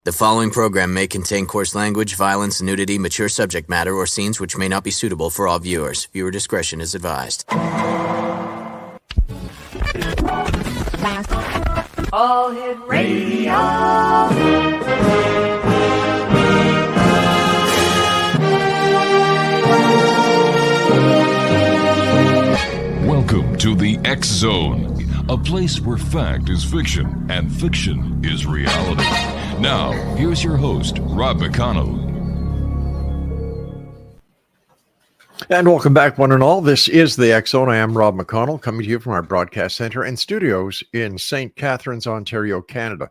The following program may contain coarse language, violence, nudity, mature subject matter, or scenes which may not be suitable for all viewers. Viewer discretion is advised. All Hit Radio. Welcome to the X Zone, a place where fact is fiction and fiction is reality. Now, here's your host, Rob McConnell. And welcome back, one and all. This is the X Zone. I am Rob McConnell, coming to you from our broadcast center and studios in St. Catharines, Ontario, Canada.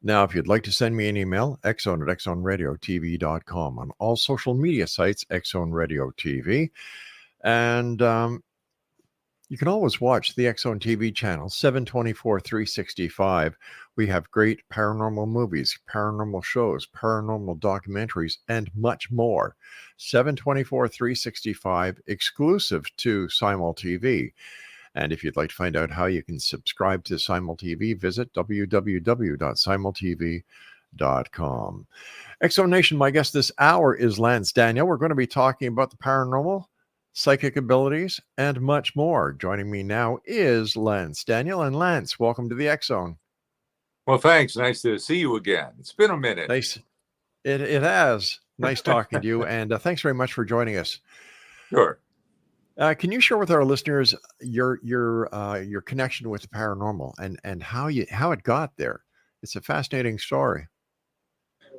Now, if you'd like to send me an email, xzone@xzoneradiotv.com. On all social media sites, Xzone Radio TV. And you can always watch the Xzone TV channel, 724 365. We have great paranormal movies, paranormal shows, paranormal documentaries, and much more. 724 365, exclusive to Simul TV. And if you'd like to find out how you can subscribe to Simul TV, visit www.simultv.com. Xzone Nation, my guest this hour is Lance Daniel. We're going to be talking about the paranormal, psychic abilities, and much more. Joining me now is Lance Daniel. And Lance, welcome to the X Zone. Well, thanks. Nice to see you again. It's been a minute. Nice. It has. Nice talking to you. And thanks very much for joining us. Sure. Can you share with our listeners your connection with the paranormal and how it got there? It's a fascinating story.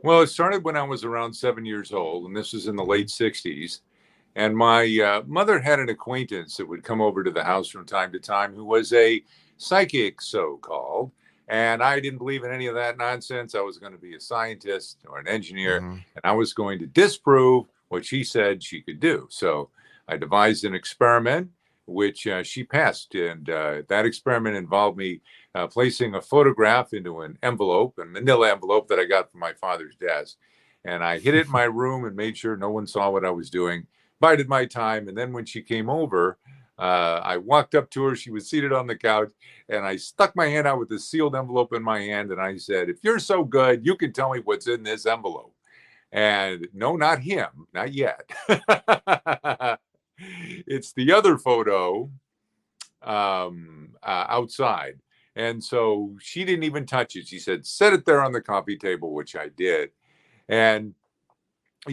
Well, it started when I was around 7 years old, and this was in the late 60s. And my mother had an acquaintance that would come over to the house from time to time who was a psychic, so-called. And I didn't believe in any of that nonsense. I was going to be a scientist or an engineer, and I was going to disprove what she said she could do. So I devised an experiment, which she passed. And that experiment involved me placing a photograph into an envelope, a manila envelope that I got from my father's desk. And I hid it in my room and made sure no one saw what I was doing. Bided my time. And then when she came over, I walked up to her. She was seated on the couch, and I stuck my hand out with the sealed envelope in my hand. And I said, "If you're so good, you can tell me what's in this envelope." And no, not him, not yet. It's the other photo outside. And so she didn't even touch it. She said, "Set it there on the coffee table," which I did. And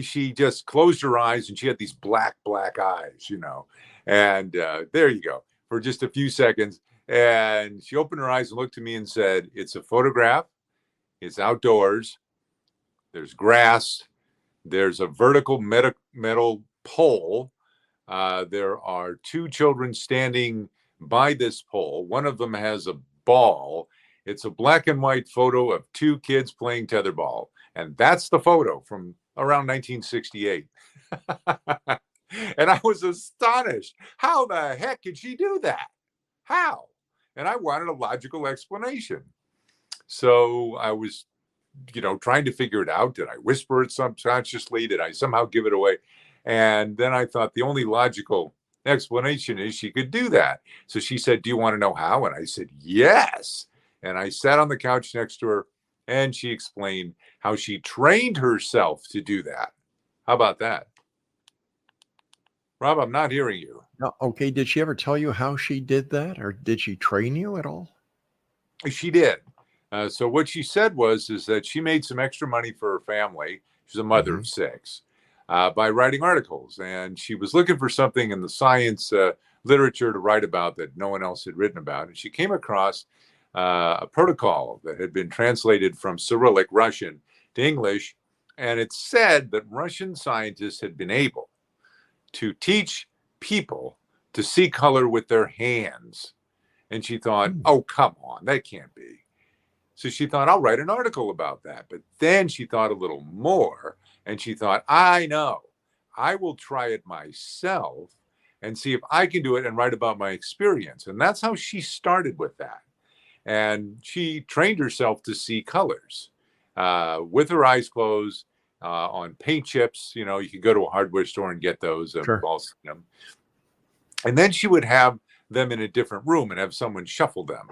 she just closed her eyes, and she had these black eyes, and there you go, for just a few seconds. And she opened her eyes and looked at me and said, "It's a photograph. It's outdoors. There's grass. There's a vertical metal pole. There are two children standing by this pole. One of them has a ball. It's a black and white photo of two kids playing tetherball." And that's the photo from around 1968. And I was astonished. How the heck could she do that? How? And I wanted a logical explanation. So I was, trying to figure it out. Did I whisper it subconsciously? Did I somehow give it away? And then I thought the only logical explanation is she could do that. So she said, "Do you want to know how?" And I said, "Yes." And I sat on the couch next to her, and she explained how she trained herself to do that. How about that? Rob, I'm not hearing you. No, okay. Did she ever tell you how she did that, or did she train you at all? She did. So what she said is that she made some extra money for her family. She's a mother of six, by writing articles. And she was looking for something in the science literature to write about that no one else had written about. And she came across a protocol that had been translated from Cyrillic Russian to English. And it said that Russian scientists had been able to teach people to see color with their hands. And she thought, "Oh, come on, that can't be." So she thought, "I'll write an article about that." But then she thought a little more, and she thought, "I know, I will try it myself and see if I can do it and write about my experience." And that's how she started with that. And she trained herself to see colors with her eyes closed, on paint chips. You can go to a hardware store and get those. Sure. And then she would have them in a different room and have someone shuffle them.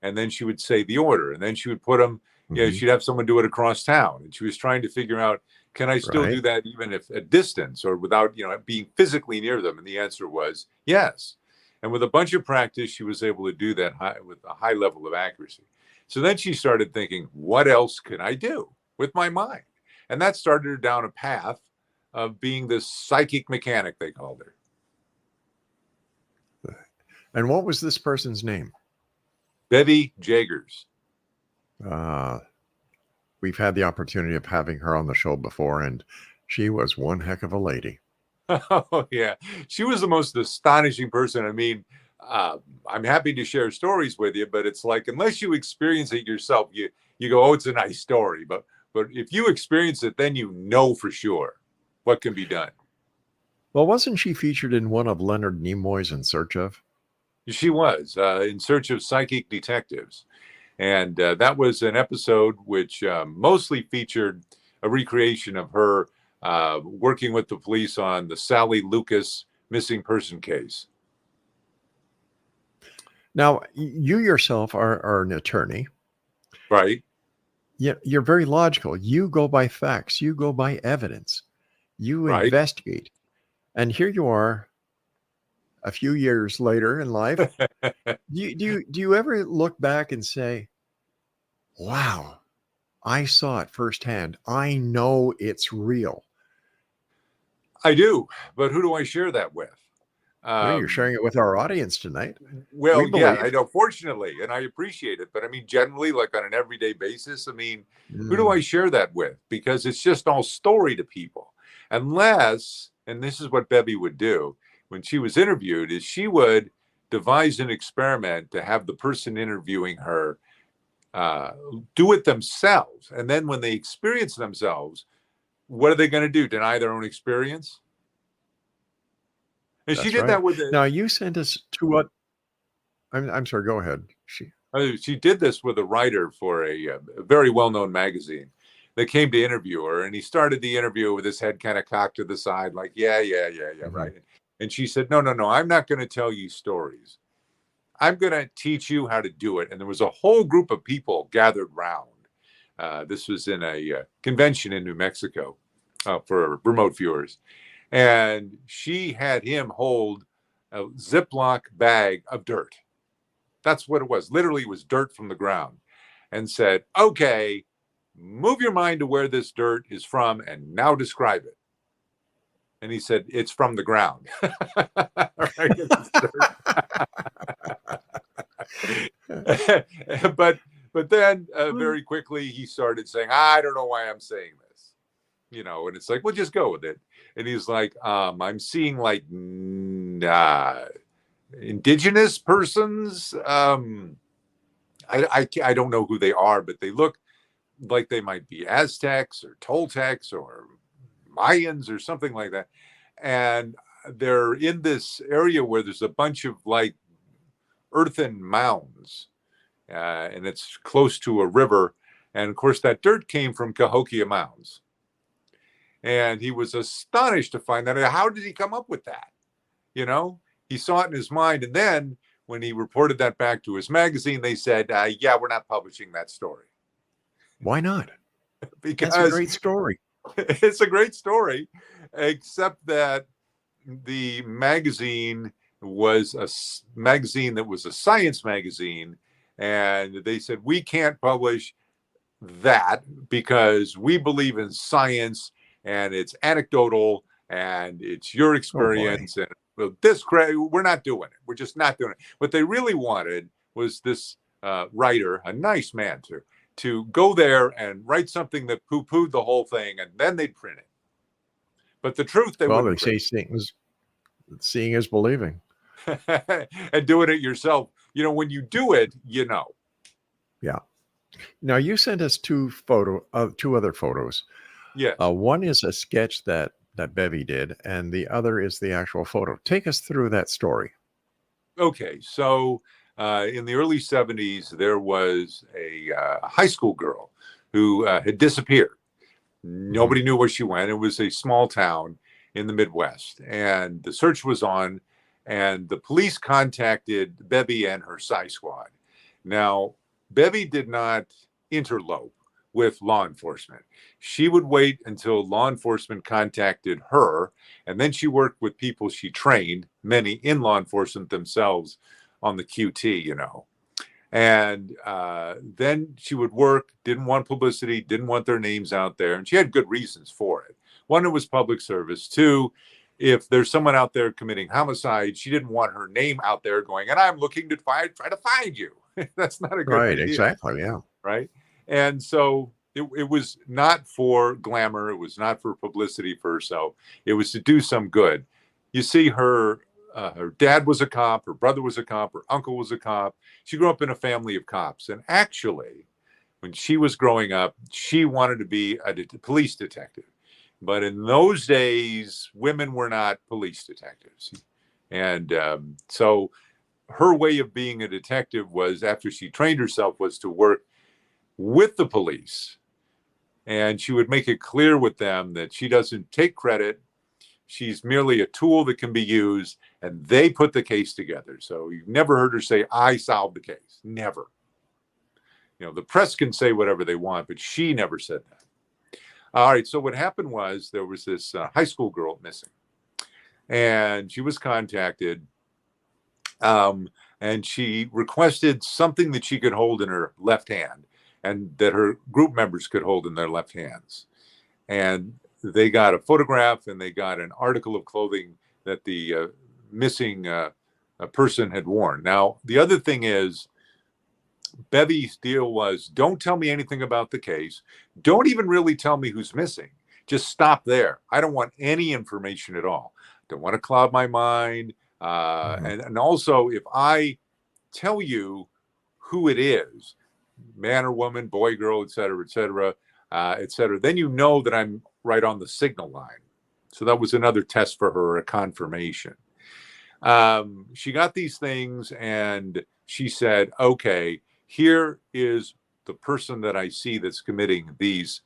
And then she would say the order. And then she would put them Yeah, she'd have someone do it across town, and she was trying to figure out, can I still do Right. that even if at distance or without, being physically near them? And the answer was yes. And with a bunch of practice, she was able to do that with a high level of accuracy. So then she started thinking, what else can I do with my mind? And that started her down a path of being this psychic mechanic, they called her. And what was this person's name? Betty Jagers. We've had the opportunity of having her on the show before, and she was one heck of a lady. Oh, yeah. She was the most astonishing person. I mean, I'm happy to share stories with you, but it's like, unless you experience it yourself, you go, oh, it's a nice story. But if you experience it, then you know for sure what can be done. Well, wasn't she featured in one of Leonard Nimoy's In Search of? She was In Search of Psychic Detectives. And that was an episode which mostly featured a recreation of her working with the police on the Sally Lucas missing person case. Now, you yourself are an attorney. Right. Yeah, you're very logical. You go by facts. You go by evidence. You Right. investigate. And here you are a few years later in life. Do you ever look back and say, wow, I saw it firsthand. I know it's real. I do. But who do I share that with? Well, you're sharing it with our audience tonight. Well, We yeah, believe. I know, fortunately, and I appreciate it. But I mean, generally, like on an everyday basis, I mean, who do I share that with? Because it's just all story to people. Unless, and this is what Bebby would do when she was interviewed, is she would devise an experiment to have the person interviewing her do it themselves. And then when they experience themselves, what are they going to do? Deny their own experience? And she did that with it. Now, you sent us to what? I'm sorry, go ahead. She did this with a writer for a very well-known magazine that came to interview her. And he started the interview with his head kind of cocked to the side, like, yeah, right. And she said, no, I'm not going to tell you stories. I'm going to teach you how to do it. And there was a whole group of people gathered round. This was in a convention in New Mexico for remote viewers. And she had him hold a Ziploc bag of dirt. That's what it was. Literally, it was dirt from the ground. And said, okay, move your mind to where this dirt is from and now describe it. And he said, it's from the ground. But then very quickly he started saying, I don't know why I'm saying this. And it's like, well, just go with it. And he's like, I'm seeing like indigenous persons. I don't know who they are, but they look like they might be Aztecs or Toltecs or Mayans or something like that. And they're in this area where there's a bunch of like earthen mounds, and it's close to a river. And of course, that dirt came from Cahokia Mounds. And he was astonished to find that. How did he come up with that? He saw it in his mind. And then when he reported that back to his magazine, they said, yeah, we're not publishing that story. Why not? Because that's a great story. It's a great story, except that the magazine was a magazine that was a science magazine. And they said, we can't publish that because we believe in science and it's anecdotal and it's your experience. And we're not doing it. We're just not doing it. What they really wanted was this writer, a nice man to go there and write something that poo-pooed the whole thing, and then they'd print it. But the truth, they say seeing is believing. And doing it yourself. When you do it, Yeah. Now you sent us two other photos. Yes. One is a sketch that Bevy did, and the other is the actual photo. Take us through that story. Okay, so in the early 70s, there was a high school girl who had disappeared. Nobody knew where she went. It was a small town in the Midwest, and the search was on, and the police contacted Bevy and her Psi squad. Now, Bevy did not interlope with law enforcement. She would wait until law enforcement contacted her, and then she worked with people she trained, many in law enforcement themselves, on the QT, you know. And then she would work, didn't want publicity, didn't want their names out there. And she had good reasons for it. One, it was public service. Two, if there's someone out there committing homicide, she didn't want her name out there going, and I'm looking to try to find you. That's not a good idea. Exactly. Yeah. Right. And so it was not for glamour. It was not for publicity for herself. It was to do some good. You see, her dad was a cop, her brother was a cop, her uncle was a cop. She grew up in a family of cops. And actually, when she was growing up, she wanted to be a police detective. But in those days, women were not police detectives. And so her way of being a detective was, after she trained herself, was to work with the police. And she would make it clear with them that she doesn't take credit. She's merely a tool that can be used, and they put the case together. So you've never heard her say, I solved the case. Never. You know, the press can say whatever they want, but she never said that. All right. So what happened was, there was this high school girl missing, and she was contacted, and she requested something that she could hold in her left hand and that her group members could hold in their left hands. And they got a photograph, and they got an article of clothing that the missing person had worn. Now, the other thing is, Bevy's deal was, don't tell me anything about the case. Don't even really tell me who's missing. Just stop there. I don't want any information at all. Don't want to cloud my mind. And also, if I tell you who it is, man or woman, boy, girl, et cetera, then you know that I'm right on the signal line. So that was another test for her, a confirmation. She got these things, and she said, okay, here is the person that I see that's committing these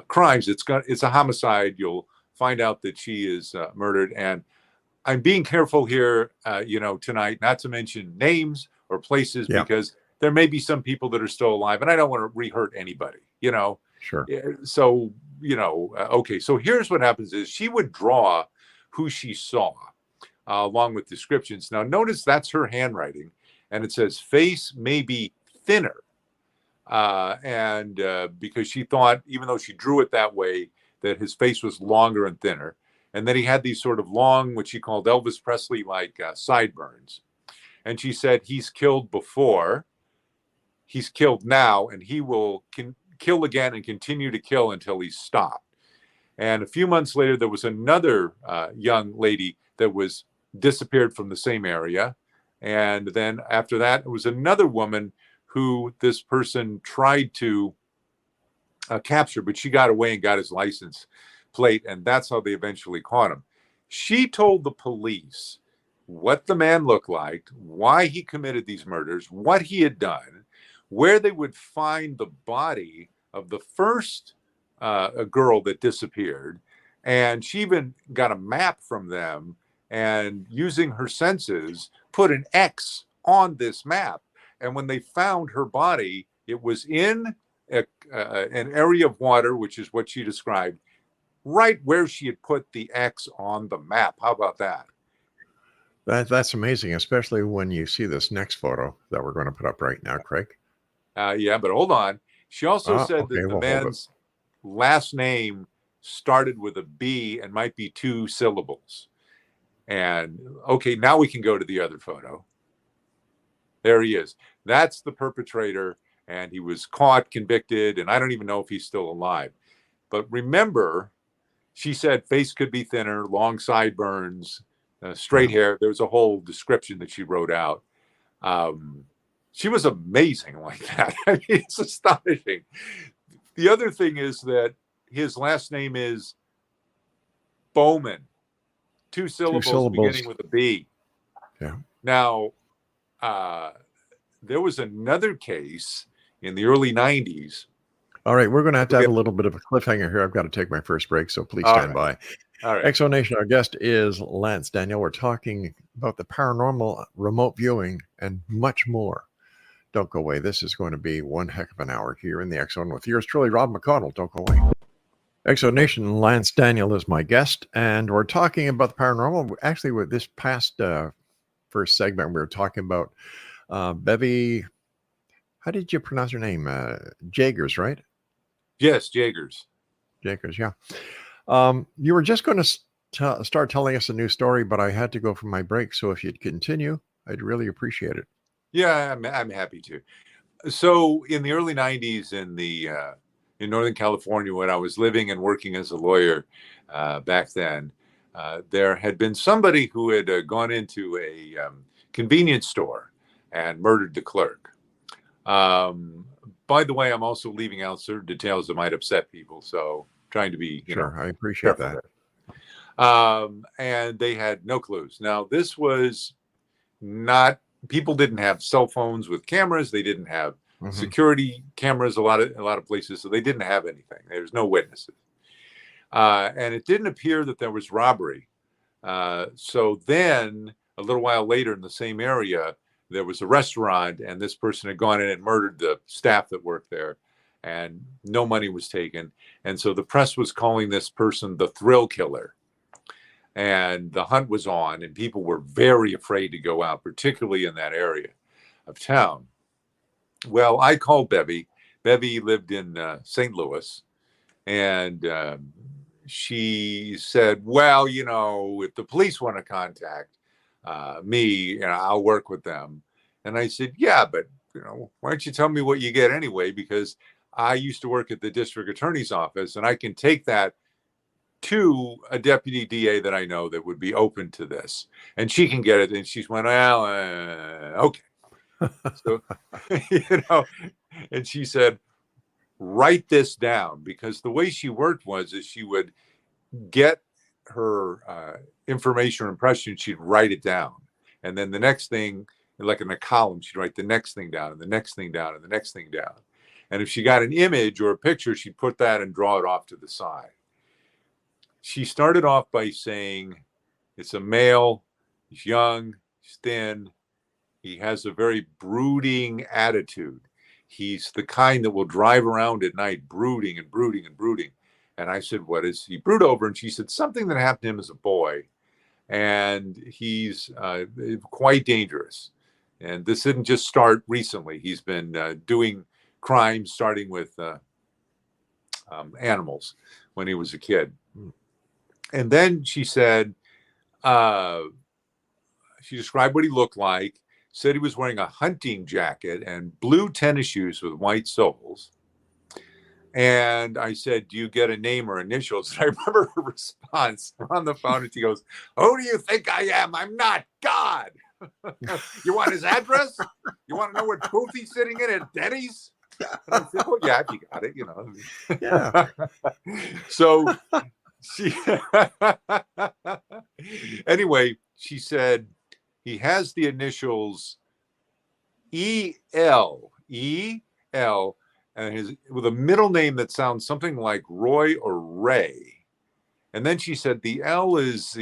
crimes. It's a homicide. You'll find out that she is murdered. And I'm being careful here, tonight, not to mention names or places, because there may be some people that are still alive, and I don't want to re-hurt anybody, Sure. So, okay. So here's what happens is, she would draw who she saw along with descriptions. Now, notice that's her handwriting, and it says face may be thinner. Because she thought, even though she drew it that way, that his face was longer and thinner. And then he had these sort of long, what she called Elvis Presley-like sideburns. And she said, he's killed before, he's killed now, and he will kill again and continue to kill until he's stopped. And a few months later, there was another young lady that was disappeared from the same area. And then after that, it was another woman who this person tried to capture, but she got away and got his license plate, and that's how they eventually caught him. She told the police what the man looked like, why he committed these murders, what he had done, where they would find the body of the first girl that disappeared. And she even got a map from them, and using her senses, put an X on this map. And when they found her body, it was in an area of water, which is what she described, right where she had put the X on the map. How about that? That's amazing, especially when you see this next photo that we're going to put up right now, Craig. Yeah, but hold on. She also said that the man's last name started with a B and might be 2 syllables. And okay, now we can go to the other photo. There he is. That's the perpetrator, and he was caught, convicted, and I don't even know if he's still alive. But remember, she said face could be thinner, long sideburns, straight hair. There was a whole description that she wrote out. She was amazing like that. I mean, it's astonishing. The other thing is that his last name is Bowman. 2 syllables beginning with a B. Yeah. Now, there was another case in the early 90s. All right, we're going to have a little bit of a cliffhanger here. I've got to take my first break, so please stand by. All right. Exonation, our guest is Lance Daniel. We're talking about the paranormal, remote viewing, and much more. Don't go away. This is going to be one heck of an hour here in the X Zone with yours truly, Rob McConnell. Don't go away. X Zone Nation, Lance Daniel is my guest, and we're talking about the paranormal. Actually, with this past first segment, we were talking about Bevy. How did you pronounce her name? Jagers, right? Yes, Jagers. Jagers, yeah. You were just going to start telling us a new story, but I had to go for my break. So if you'd continue, I'd really appreciate it. Yeah, I'm happy to. So in the early 90s in Northern California, when I was living and working as a lawyer back then, there had been somebody who had gone into a convenience store and murdered the clerk. By the way, I'm also leaving out certain details that might upset people, so trying to be sure. I appreciate that. And they had no clues. Now, this was not. People didn't have cell phones with cameras. They didn't have security cameras. A lot of places, so they didn't have anything. There's no witnesses, and it didn't appear that there was robbery. So then, a little while later, in the same area, there was a restaurant, and this person had gone in and murdered the staff that worked there, and no money was taken. And so the press was calling this person the thrill killer. And the hunt was on, and people were very afraid to go out, particularly in that area of town. Well, I called Bevy. Bevy lived in St. Louis, and she said, well, if the police want to contact me, I'll work with them. And I said, yeah, but, why don't you tell me what you get anyway? Because I used to work at the district attorney's office, and I can take that to a deputy DA that I know that would be open to this, and she can get it. And she's went, well, okay. So, and she said, write this down, because the way she worked is she would get her information or impression, she'd write it down. And then the next thing, like in a column, she'd write the next thing down and the next thing down and the next thing down. And if she got an image or a picture, she'd put that and draw it off to the side. She started off by saying, it's a male, he's young, he's thin, he has a very brooding attitude. He's the kind that will drive around at night brooding and brooding and brooding. And I said, what does he brood over? And she said, something that happened to him as a boy. And he's quite dangerous. And this didn't just start recently. He's been doing crimes starting with animals when he was a kid. And then she said, she described what he looked like, said he was wearing a hunting jacket and blue tennis shoes with white soles. And I said, do you get a name or initials? And I remember her response. We're on the phone and she goes, who do you think I am? I'm not God. You want his address? You want to know what booth he's sitting in at Denny's? And I said, oh, yeah, you got it, Yeah. So she, anyway, she said he has the initials EL, and with a middle name that sounds something like Roy or Ray. And then she said the L is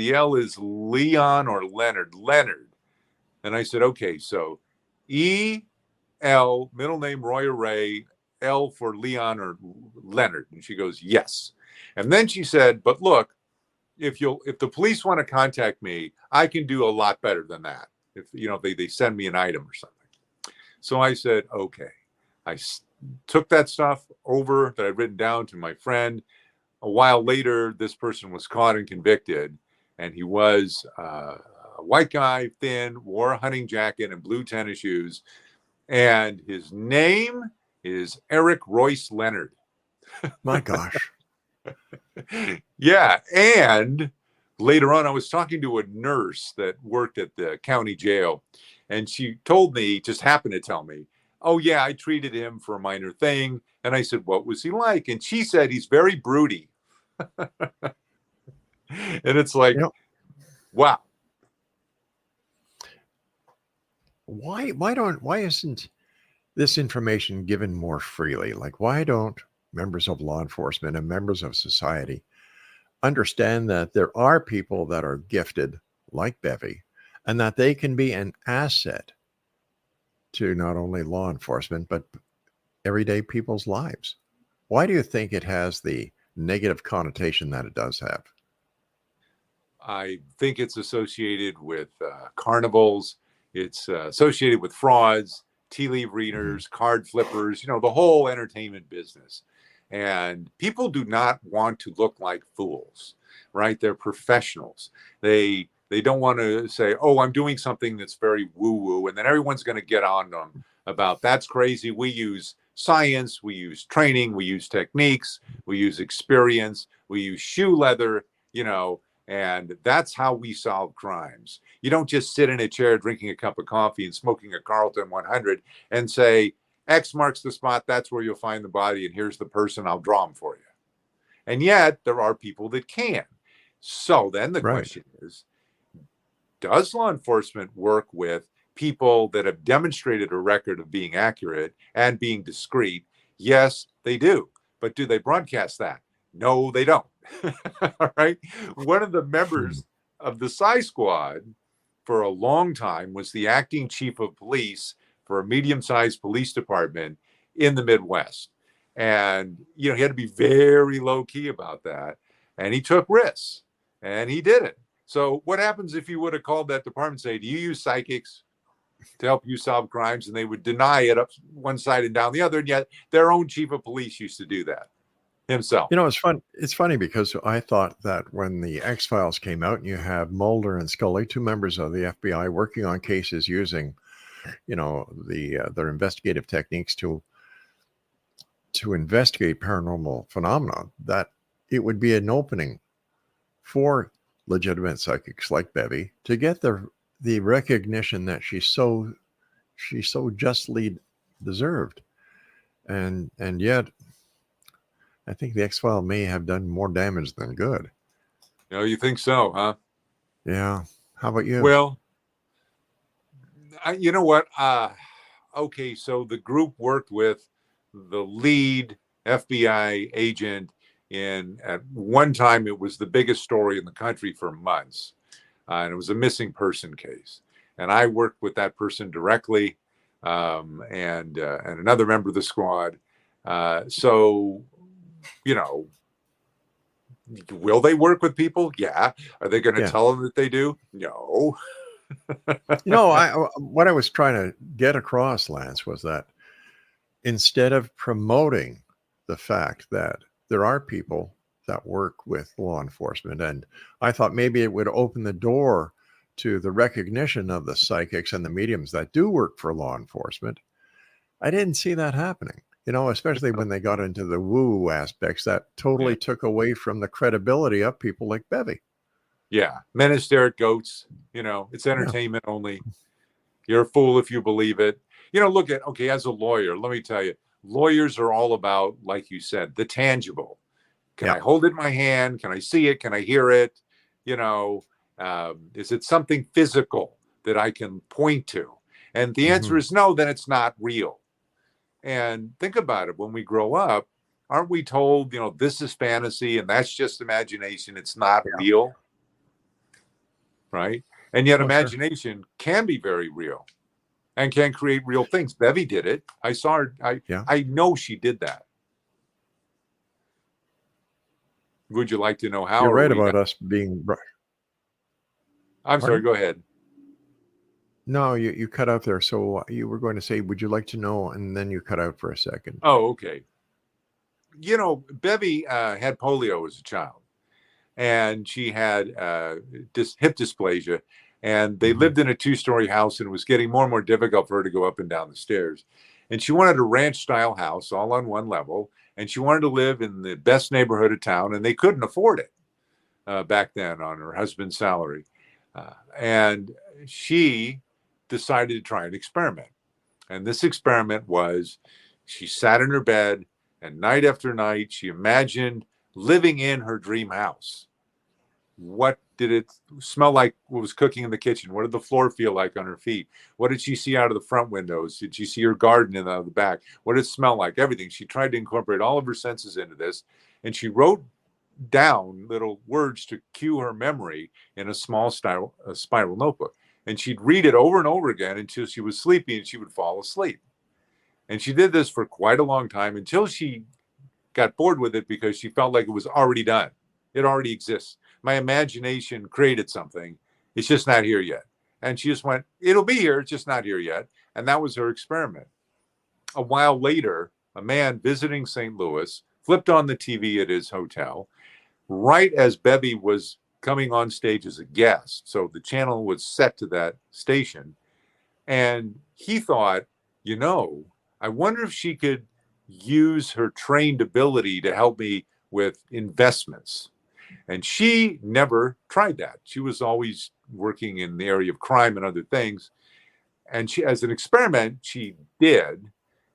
Leon or Leonard. And I said, okay, so EL, middle name Roy or Ray, L for Leon or Leonard. And she goes, yes. And then she said, but look, if the police want to contact me, I can do a lot better than that. If they send me an item or something. So I said, okay. I took that stuff over that I'd written down to my friend. A while later, this person was caught and convicted, and he was a white guy, thin, wore a hunting jacket and blue tennis shoes, and his name is Eric Royce Leonard. My gosh. Yeah, and later on, I was talking to a nurse that worked at the county jail, and she told me, just happened to tell me, oh, yeah, I treated him for a minor thing. And I said, what was he like? And she said, he's very broody. And it's like, wow. Why isn't this information given more freely? Like, why don't members of law enforcement and members of society understand that there are people that are gifted like Bevy and that they can be an asset to not only law enforcement, but everyday people's lives. Why do you think it has the negative connotation that it does have? I think it's associated with carnivals. It's associated with frauds, tea leaf readers, card flippers, the whole entertainment business. And people do not want to look like fools, right? They're professionals. They don't want to say, oh, I'm doing something that's very woo-woo, and then everyone's going to get on them about that's crazy. We use science, we use training, we use techniques, we use experience, we use shoe leather, and that's how we solve crimes. You don't just sit in a chair drinking a cup of coffee and smoking a Carlton 100 and say, X marks the spot, that's where you'll find the body, and here's the person, I'll draw them for you. And yet, there are people that can. So then the question is, does law enforcement work with people that have demonstrated a record of being accurate and being discreet? Yes, they do. But do they broadcast that? No, they don't. All right. One of the members of the PSI squad for a long time was the acting chief of police for a medium-sized police department in the Midwest. And, he had to be very low-key about that. And he took risks, and he did it. So what happens if you would have called that department and say, do you use psychics to help you solve crimes? And they would deny it up one side and down the other. And yet their own chief of police used to do that himself. It's fun. It's funny because I thought that when the X-Files came out and you have Mulder and Scully, two members of the FBI working on cases using, their investigative techniques to investigate paranormal phenomena, that it would be an opening for legitimate psychics like Bevy to get the recognition that she so justly deserved. And yet I think the X-File may have done more damage than good. You think so, huh? Yeah. How about you? Well, you know what? Okay, so the group worked with the lead FBI agent at one time, it was the biggest story in the country for months. And it was a missing person case. And I worked with that person directly, and another member of the squad. So, will they work with people? Yeah. Are they going to tell them that they do? No. What I was trying to get across, Lance, was that instead of promoting the fact that there are people that work with law enforcement, and I thought maybe it would open the door to the recognition of the psychics and the mediums that do work for law enforcement, I didn't see that happening. Especially when they got into the woo aspects, that totally took away from the credibility of people like Bevy. Yeah. Men and stare at goats. It's entertainment only. You're a fool if you believe it. As a lawyer, let me tell you, lawyers are all about, like you said, the tangible. Can I hold it in my hand? Can I see it? Can I hear it? Is it something physical that I can point to? And the answer is no, then it's not real. And think about it. When we grow up, aren't we told, this is fantasy and that's just imagination. It's not real. Right. And yet imagination can be very real and can create real things. Bevy did it. I saw her. I know she did that. Would you like to know how? You're right about us being. I'm sorry. Go ahead. No, you cut out there. So you were going to say, would you like to know? And then you cut out for a second. Oh, okay. Bevy had polio as a child, and she had hip dysplasia, and they lived in a 2-story house, and it was getting more and more difficult for her to go up and down the stairs. And she wanted a ranch-style house all on one level, and she wanted to live in the best neighborhood of town, and they couldn't afford it back then on her husband's salary. And she decided to try an experiment. And this experiment was, she sat in her bed, and night after night, she imagined living in her dream house. What did it smell like? What was cooking in the kitchen? What did the floor feel like on her feet? What did she see out of the front windows? Did she see her garden out of the back? What did it smell like? Everything. She tried to incorporate all of her senses into this, and she wrote down little words to cue her memory in a small spiral notebook. and she'd read it over and over again until she was sleepy and she would fall asleep. And she did this for quite a long time until she got bored with it because she felt like it was already done. It already exists. My imagination created something. It's just not here yet. And she just went, it'll be here. It's just not here yet. And that was her experiment. A while later, a man visiting St. Louis flipped on the TV at his hotel right as Bevy was coming on stage as a guest. So the channel was set to that station. And he thought, I wonder if she could use her trained ability to help me with investments. And she never tried that. She was always working in the area of crime and other things. And she, as an experiment, she did.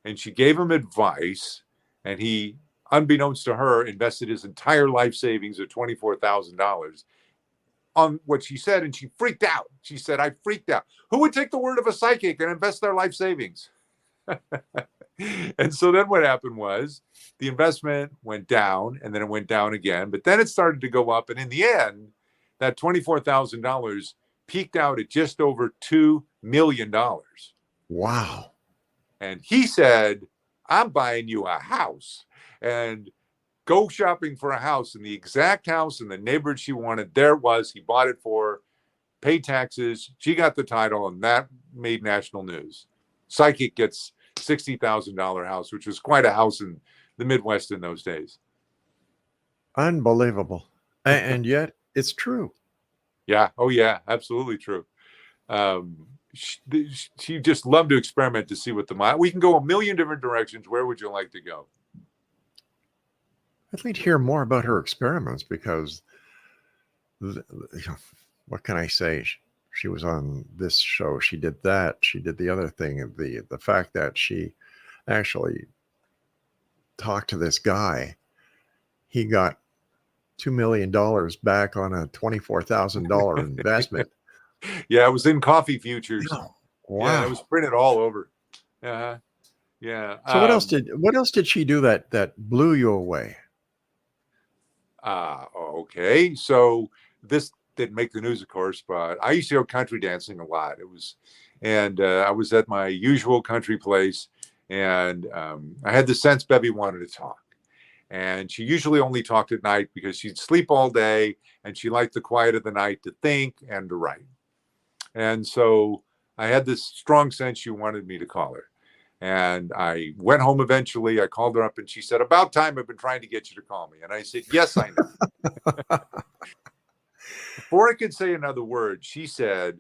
And she gave him advice. And he, unbeknownst to her, invested his entire life savings of $24,000 on what she said. And she freaked out. She said, I freaked out. Who would take the word of a psychic and invest their life savings? And so then what happened was the investment went down and then it went down again, but then it started to go up. And in the end, that $24,000 peaked out at just over $2 million. Wow. And he said, I'm buying you a house, and go shopping for a house, in the exact house in the neighborhood she wanted. There it was. He bought it for her, paid taxes. She got the title, and that made national news. Psychic gets $60,000 house, which was quite a house in the Midwest in those days. Unbelievable. And yet it's true. Yeah. Oh, yeah. Absolutely true. She just loved to experiment to see what the mind. We can go a million different directions. Where would you like to go? I'd like to hear more about her experiments because, what can I say? She was on this show. She did that. She did the other thing. The fact that she actually talked to this guy, he got $2 million back on a $24,000 investment. Yeah, it was in coffee futures. Wow. Yeah, it was printed all over. Yeah. So what else did she do that blew you away? Okay. So this didn't make the news, of course, but I used to go country dancing a lot. I was at my usual country place, and I had the sense Bevy wanted to talk. And she usually only talked at night because she'd sleep all day, and she liked the quiet of the night to think and to write. And so I had this strong sense she wanted me to call her. And I went home eventually. I called her up, and she said, about time. I've been trying to get you to call me. And I said, yes, I know. Before I could say another word, she said,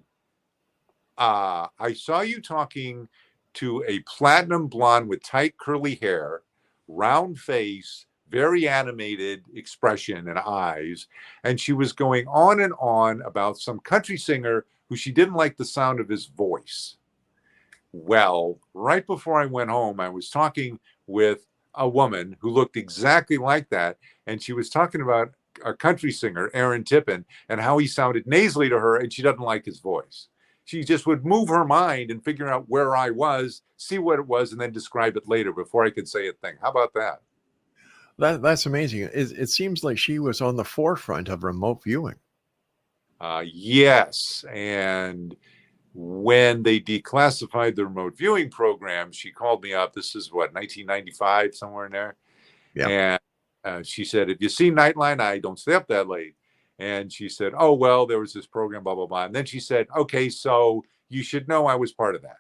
I saw you talking to a platinum blonde with tight curly hair, round face, very animated expression and eyes. And she was going on and on about some country singer who she didn't like the sound of his voice. Well, right before I went home, I was talking with a woman who looked exactly like that. And she was talking about a country singer, Aaron Tippin, and how he sounded nasally to her, and she doesn't like his voice. She just would move her mind and figure out where I was, see what it was, and then describe it later before I could say a thing. How about that? That's amazing. It seems like she was on the forefront of remote viewing. Yes. And when they declassified the remote viewing program, she called me up. This is 1995, somewhere in there. Yeah. And she said, if you see Nightline, I don't stay up that late. And she said, oh, well, there was this program, blah, blah, blah. And then she said, okay, so you should know I was part of that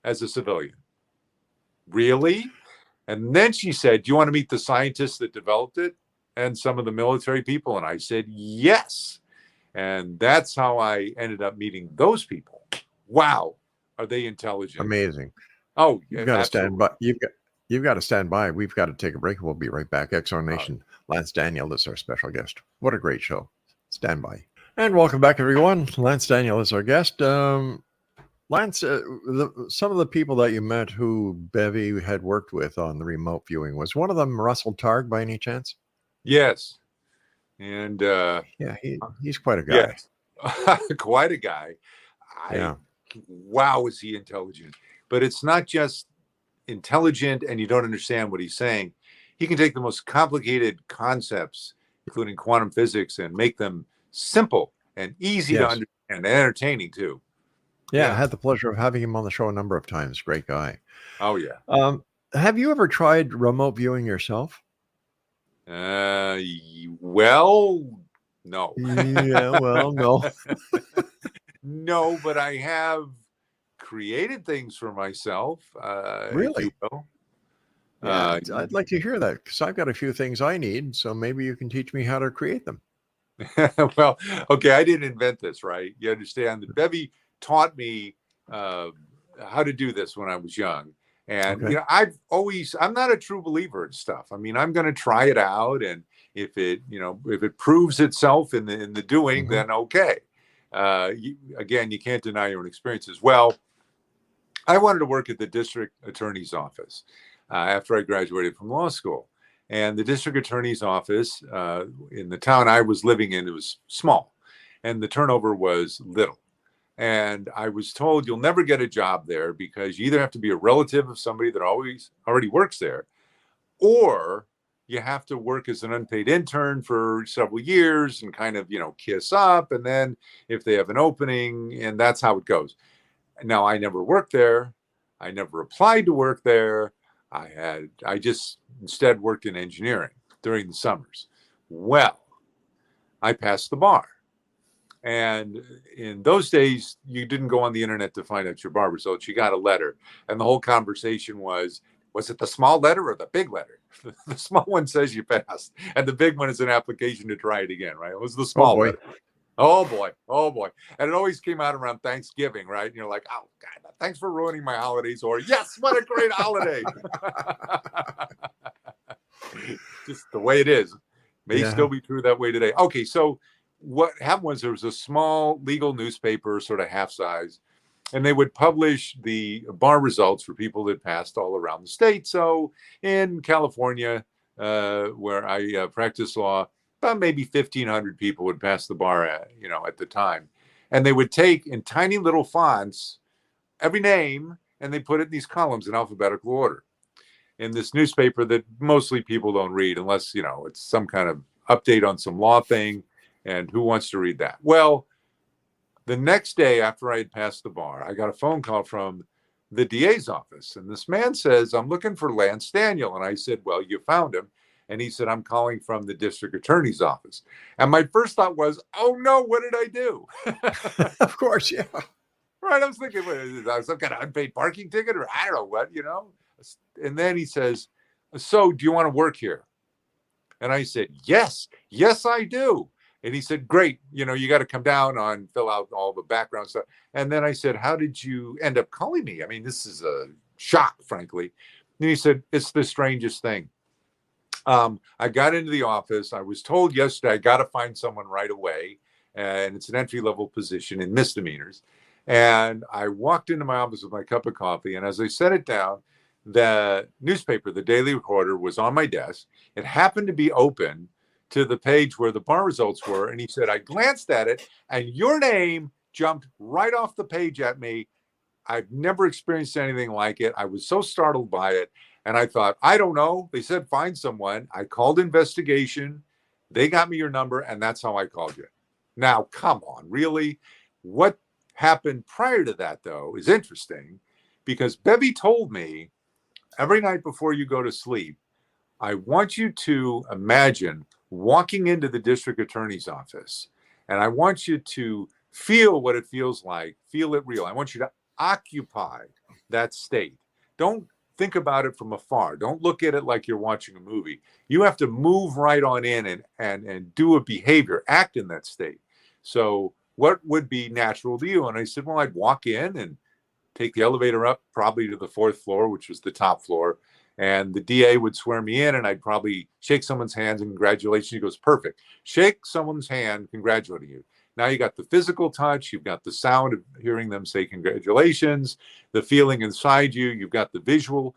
as a civilian. Really? And then she said, do you want to meet the scientists that developed it and some of the military people? And I said, yes. And that's how I ended up meeting those people. Wow. Are they intelligent? Amazing. Oh, you've got to stand by. You've got to stand by. We've got to take a break. We'll be right back. Exxon Nation. Lance Daniel is our special guest. What a great show. Stand by. And welcome back, everyone. Lance Daniel is our guest. Lance, some of the people that you met who Bevy had worked with on the remote viewing, was one of them Russell Targ by any chance? Yes. And yeah, he's quite a guy. Yeah. Quite a guy. Wow, is he intelligent. But it's not just intelligent and you don't understand what he's saying. He can take the most complicated concepts, including quantum physics, and make them simple and easy to understand and entertaining too. Yeah, I Yeah. had the pleasure of having him on the show a number of times. Great guy. Oh yeah. Have you ever tried remote viewing yourself? Well, no. Yeah, well, no. No, but I have created things for myself, if you Really? will. Yeah, Uh, I'd like to hear that because I've got a few things I need. So maybe you can teach me how to create them. well, okay, I didn't invent this, right? You understand that Bevy taught me uh, how to do this when I was young. And, Okay. I'm not a true believer in stuff. I mean, I'm going to try it out. And if it proves itself in the doing, Hmm. then okay. Again, you can't deny your own experiences. Well, I wanted to work at the district attorney's office after I graduated from law school. And the district attorney's office in the town I was living in, it was small, and the turnover was little. And I was told you'll never get a job there because you either have to be a relative of somebody that already works there, or you have to work as an unpaid intern for several years and kind of, kiss up. And then if they have an opening, and that's how it goes. Now, I never worked there. I never applied to work there. I just instead worked in engineering during the summers. Well, I passed the bar. And in those days, you didn't go on the internet to find out your bar results. You got a letter. And the whole conversation was it the small letter or the big letter? The small one says you passed. And the big one is an application to try it again, right? It was the Oh small boy. letter. Oh boy, oh boy. And it always came out around Thanksgiving, right? And you're like, oh God, thanks for ruining my holidays. Or yes, what a great holiday. Just the way it is. May Yeah. still be true that way today. Okay, so what happened was there was a small legal newspaper, sort of half size, and they would publish the bar results for people that passed all around the state. So in California, where I practice law, about maybe 1,500 people would pass the bar at the time. And they would take in tiny little fonts every name and they put it in these columns in alphabetical order in this newspaper that mostly people don't read unless, it's some kind of update on some law thing. And who wants to read that? Well, the next day after I had passed the bar, I got a phone call from the DA's office. And this man says, I'm looking for Lance Daniel. And I said, well, you found him. And he said, I'm calling from the district attorney's office. And my first thought was, oh no, what did I do? Of course. Yeah. Right. I was thinking, what is this? Some kind of unpaid parking ticket or I don't know what. And then he says, so do you want to work here? And I said, yes, I do. And he said, great, you got to come down on fill out all the background stuff. And then I said, how did you end up calling me? I mean, this is a shock, frankly. And he said, it's the strangest thing. I got into the office. I was told yesterday I got to find someone right away. And it's an entry level position in misdemeanors. And I walked into my office with my cup of coffee. And as I set it down, the newspaper, the Daily Recorder, was on my desk. It happened to be open to the page where the bar results were. And he said, I glanced at it and your name jumped right off the page at me. I've never experienced anything like it. I was so startled by it. And I thought, I don't know. They said, find someone. I called investigation. They got me your number. And that's how I called you. Now, come on, really? What happened prior to that, though, is interesting because Bevy told me every night before you go to sleep, I want you to imagine walking into the district attorney's office, and I want you to feel what it feels like, feel it real. I want you to occupy that state. Don't think about it from afar. Don't look at it like you're watching a movie. You have to move right on in and do a behavior, act in that state. So what would be natural to you? And I said, well, I'd walk in and take the elevator up probably to the fourth floor, which was the top floor. And the DA would swear me in and I'd probably shake someone's hands and congratulations. He goes, perfect. Shake someone's hand, congratulating you. Now you got the physical touch. You've got the sound of hearing them say congratulations, the feeling inside you. You've got the visual,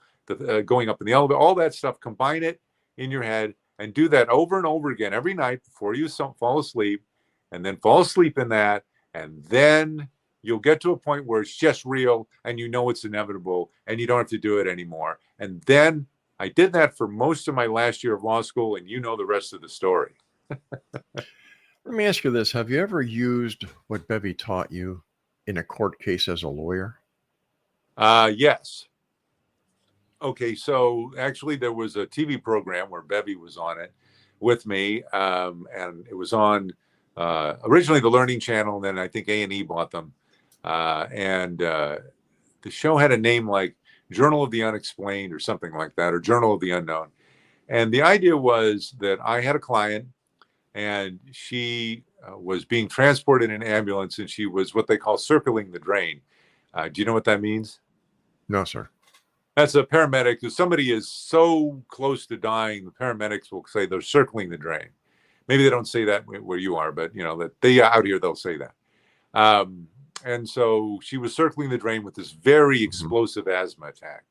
going up in the elevator, all that stuff. Combine it in your head and do that over and over again every night before you fall asleep, and then fall asleep in that. And then you'll get to a point where it's just real and it's inevitable and you don't have to do it anymore. And then I did that for most of my last year of law school, and the rest of the story. Let me ask you this. Have you ever used what Bevy taught you in a court case as a lawyer? Yes. Okay, so actually there was a TV program where Bevy was on it with me, and it was on originally the Learning Channel, and then I think A&E bought them. And the show had a name like Journal of the Unexplained or something like that, or Journal of the Unknown. And the idea was that I had a client, and she was being transported in an ambulance, and she was what they call circling the drain. Do you know what that means? No, sir. That's a paramedic. If somebody is so close to dying, the paramedics will say they're circling the drain. Maybe they don't say that where you are, but you know that they out here they'll say that. And so she was circling the drain with this very explosive asthma attack,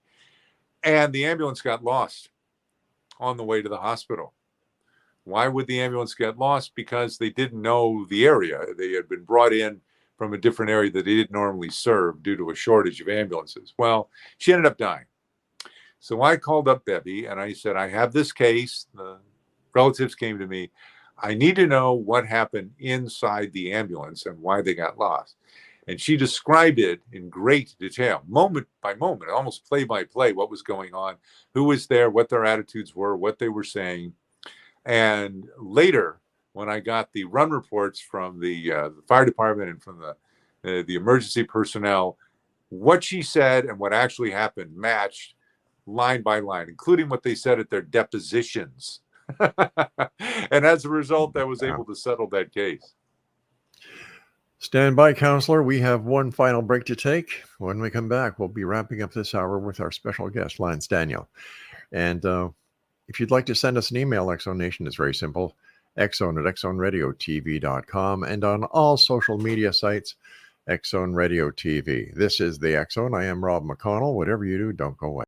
and the ambulance got lost on the way to the hospital. Why would the ambulance get lost? Because they didn't know the area. They had been brought in from a different area that they didn't normally serve due to a shortage of ambulances. Well, she ended up dying. So I called up Bevy and I said, I have this case. The relatives came to me. I need to know what happened inside the ambulance and why they got lost. And she described it in great detail, moment by moment, almost play by play, what was going on, who was there, what their attitudes were, what they were saying. And later, when I got the run reports from the fire department and from the emergency personnel, what she said and what actually happened matched line by line, including what they said at their depositions. And as a result, I was able to settle that case. Stand by, counselor. We have one final break to take. When we come back, we'll be wrapping up this hour with our special guest, Lance Daniel. And if you'd like to send us an email, X Zone Nation is very simple. xzone@xzoneradiotv.com, and on all social media sites, X Zone Radio TV. This is the X Zone. I am Rob McConnell. Whatever you do, don't go away.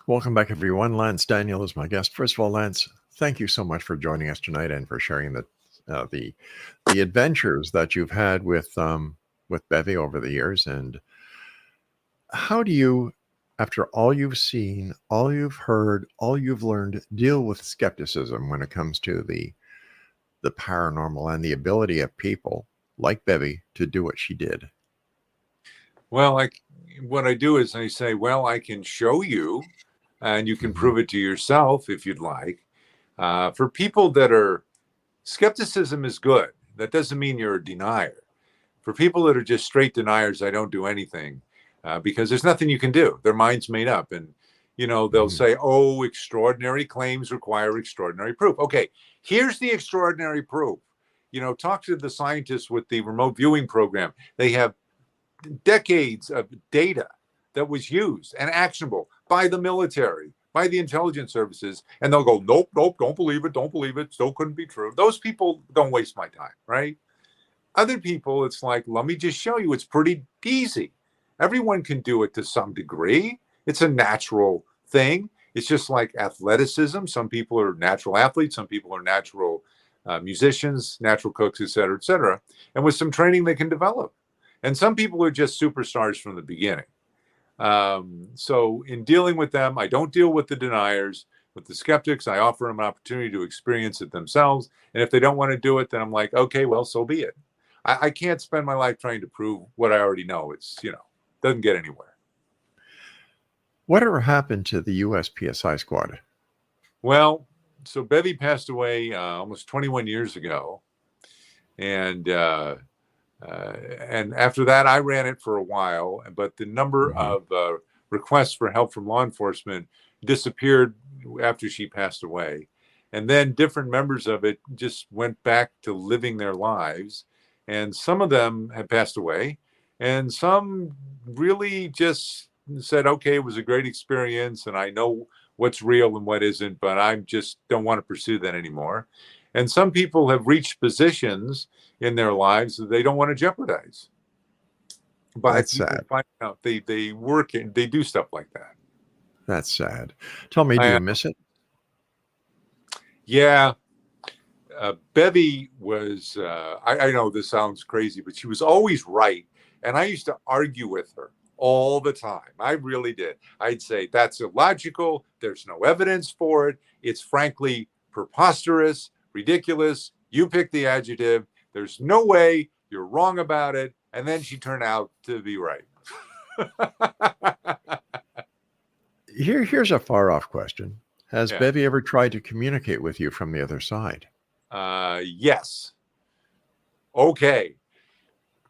Welcome back, everyone. Lance Daniel is my guest. First of all, Lance, thank you so much for joining us tonight and for sharing the adventures that you've had with Bevy over the years. And how do you, after all you've seen, all you've heard, all you've learned, deal with skepticism when it comes to the paranormal and the ability of people like Bevy to do what she did? Well, what I do is I say, well, I can show you and you can prove it to yourself if you'd like. For people that are, skepticism is good. That doesn't mean you're a denier. For people that are just straight deniers, I don't do anything because there's nothing you can do. Their mind's made up. And, you know, they'll say, oh, extraordinary claims require extraordinary proof. Okay, here's the extraordinary proof. You know, talk to the scientists with the remote viewing program. They have decades of data that was used and actionable by the military, by the intelligence services, and they'll go, nope, don't believe it, still couldn't be true. Those people don't waste my time, right? Other people, it's like, let me just show you, it's pretty easy. Everyone can do it to some degree. It's a natural thing. It's just like athleticism. Some people are natural athletes, some people are natural musicians, natural cooks, et cetera, et cetera. And with some training, they can develop. And some people are just superstars from the beginning. So in dealing with them, I don't deal with the deniers. With the skeptics, I offer them an opportunity to experience it themselves. And if they don't want to do it, then I'm like, okay, well, so be it. I can't spend my life trying to prove what I already know. It's, you know, doesn't get anywhere. Whatever happened to the U.S. PSI squad? Well, so Bevy passed away almost 21 years ago. And after that, I ran it for a while, but the number of requests for help from law enforcement disappeared after she passed away. And then different members of it just went back to living their lives. And some of them have passed away. And some really just said, okay, it was a great experience. And I know what's real and what isn't, but I just don't want to pursue that anymore. And some people have reached positions in their lives that they don't want to jeopardize. But that's sad. Find out they work and they do stuff like that. That's sad. Tell me, do you miss it? Yeah. Bevy was, I know this sounds crazy, but she was always right. And I used to argue with her all the time. I really did. I'd say, that's illogical. There's no evidence for it. It's frankly preposterous, ridiculous. You pick the adjective. There's no way, you're wrong about it. And then she turned out to be right. Here's a far off question. Has Yeah. Bevy ever tried to communicate with you from the other side? Yes. Okay.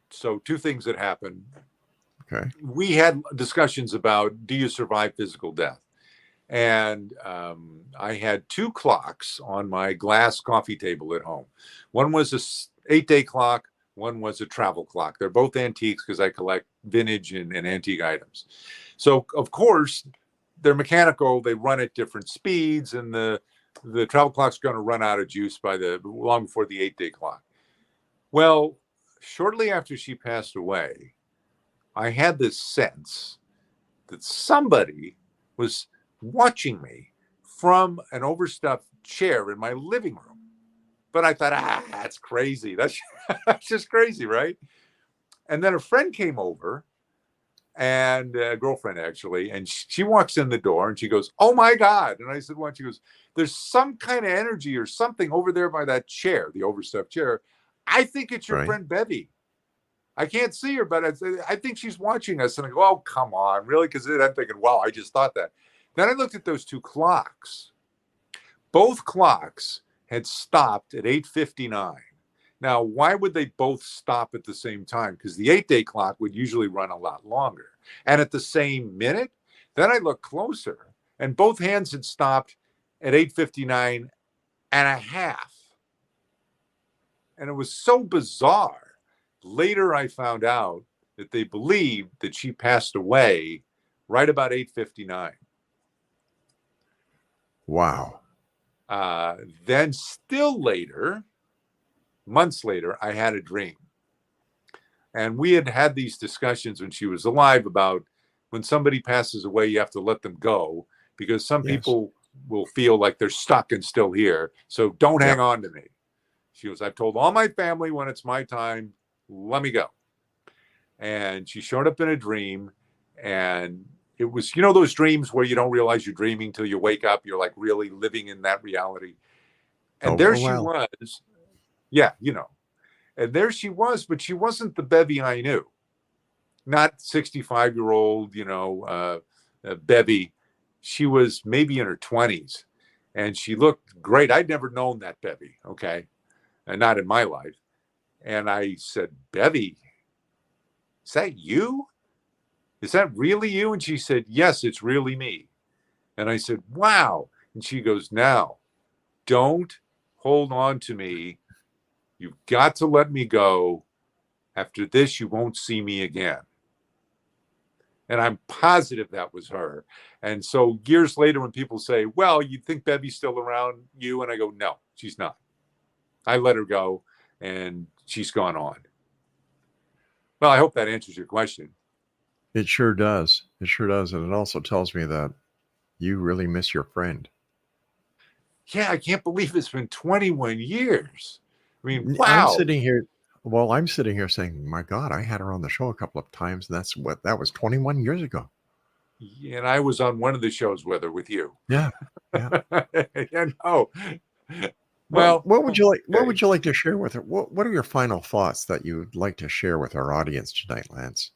So 2 things that happened. Okay. We had discussions about, do you survive physical death? And I had 2 clocks on my glass coffee table at home. One was a 8-day clock. One was a travel clock. They're both antiques because I collect vintage and antique items. So, of course, they're mechanical. They run at different speeds, and the travel clock's going to run out of juice long before the 8-day clock. Well, shortly after she passed away, I had this sense that somebody was watching me from an overstuffed chair in my living room. But I thought, that's crazy. That's just crazy, right? And then a friend came over, and a girlfriend actually, and she walks in the door and she goes, "Oh my God." And I said, "What?" She goes, "There's some kind of energy or something over there by that chair, the overstuffed chair. I think it's your friend Bevy. I can't see her, but I think she's watching us." And I go, "Oh, come on, really?" Because I'm thinking, wow, I just thought that. Then I looked at those 2 clocks. Both clocks had stopped at 8:59. Now, why would they both stop at the same time? Because the 8-day clock would usually run a lot longer. And at the same minute, then I looked closer, and both hands had stopped at 8:59 and a half. And it was so bizarre. Later, I found out that they believed that she passed away right about 8:59. Wow. Then still later, months later, I had a dream. And we had these discussions when she was alive about when somebody passes away, you have to let them go because some people will feel like they're stuck and still here. So don't hang on to me. She goes, "I've told all my family when it's my time, let me go." And she showed up in a dream, and it was, those dreams where you don't realize you're dreaming till you wake up. You're like really living in that reality. And there she was. Yeah, And there she was, but she wasn't the Bevy I knew. Not 65-year-old, Bevy. She was maybe in her 20s, and she looked great. I'd never known that Bevy, okay? And not in my life. And I said, "Bevy, is that you? Is that really you?" And she said, "Yes, it's really me." And I said, "Wow." And she goes, "Now, don't hold on to me. You've got to let me go. After this, you won't see me again." And I'm positive that was her. And so years later, when people say, "Well, you think Bevy's still around you?" And I go, "No, she's not. I let her go, and she's gone on." Well, I hope that answers your question. It sure does. It sure does. And it also tells me that you really miss your friend. Yeah, I can't believe it's been 21 years. I mean, wow. I'm sitting here saying, my God, I had her on the show a couple of times. And that was 21 years ago. And I was on one of the shows with you. Yeah. Yeah, no. Well, what would you like to share with her? What are your final thoughts that you'd like to share with our audience tonight, Lance?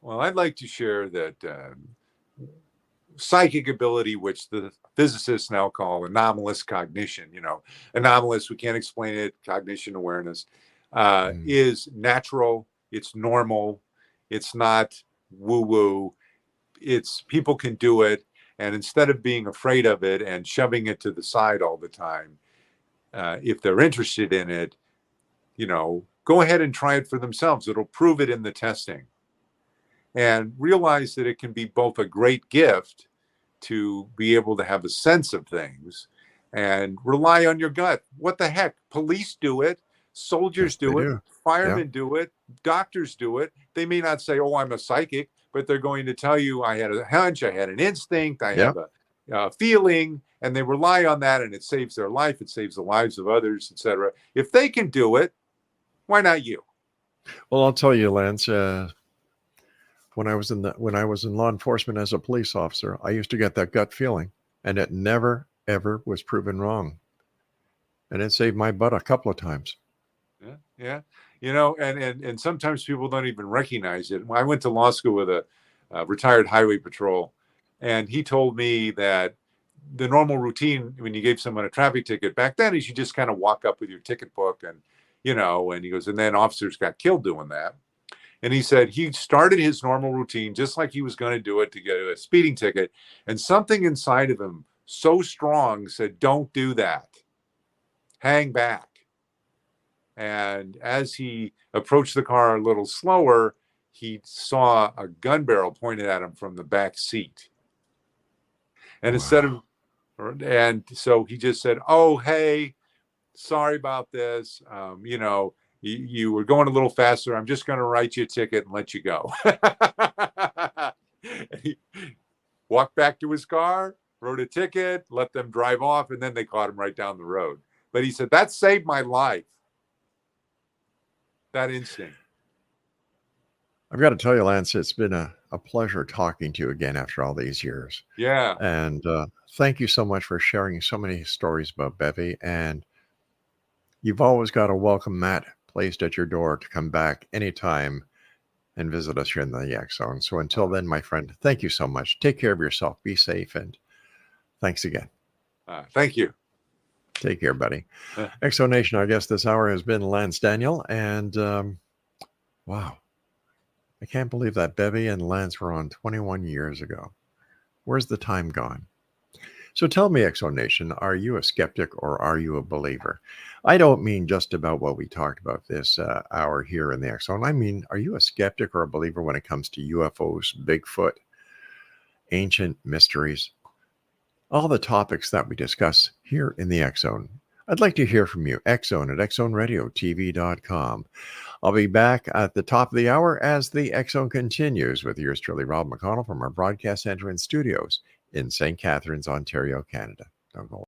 Well, I'd like to share that psychic ability, which the physicists now call anomalous cognition, anomalous, we can't explain it, cognition, awareness, is natural, it's normal, it's not woo-woo, it's people can do it, and instead of being afraid of it and shoving it to the side all the time, if they're interested in it, go ahead and try it for themselves. It'll prove it in the testing. And realize that it can be both a great gift to be able to have a sense of things and rely on your gut. What the heck? Police do it. Soldiers do it. Firemen do it. Doctors do it. They may not say, "Oh, I'm a psychic," but they're going to tell you, "I had a hunch, I had an instinct, I have a feeling," and they rely on that, and it saves their life. It saves the lives of others, etc. If they can do it, why not you? Well, I'll tell you, Lance, when I was in law enforcement as a police officer, I used to get that gut feeling, and it never, ever was proven wrong. And it saved my butt a couple of times. Yeah. and sometimes people don't even recognize it. I went to law school with a retired highway patrol, and he told me that the normal routine when you gave someone a traffic ticket back then is you just kind of walk up with your ticket book and he goes, and then officers got killed doing that. And he said he started his normal routine just like he was going to do it to get a speeding ticket, and something inside of him so strong said, don't do that, hang back. And as he approached the car a little slower, he saw a gun barrel pointed at him from the back seat. And and so he just said, oh, hey, sorry about this. You were going a little faster. I'm just going to write you a ticket and let you go. He walked back to his car, wrote a ticket, let them drive off, and then they caught him right down the road. But he said, that saved my life. That instinct. I've got to tell you, Lance, it's been a pleasure talking to you again after all these years. Yeah. And thank you so much for sharing so many stories about Bevy. And you've always got a welcome mat placed at your door to come back anytime and visit us here in the X Zone. So until then, my friend, thank you so much. Take care of yourself. Be safe. And thanks again. Thank you. Take care, buddy. X Zone Nation, our guest this hour has been Lance Daniel. And wow. I can't believe that Bevy and Lance were on 21 years ago. Where's the time gone? So tell me, X Zone Nation, are you a skeptic or are you a believer? I don't mean just about what we talked about this hour here in the X Zone. I mean, are you a skeptic or a believer when it comes to UFOs, Bigfoot, ancient mysteries, all the topics that we discuss here in the X Zone? I'd like to hear from you. X-Zone at xzoneradiotv.com. I'll be back at the top of the hour as the X-Zone continues with yours truly, Rob McConnell, from our broadcast center and studios in St. Catharines, Ontario, Canada. Don't go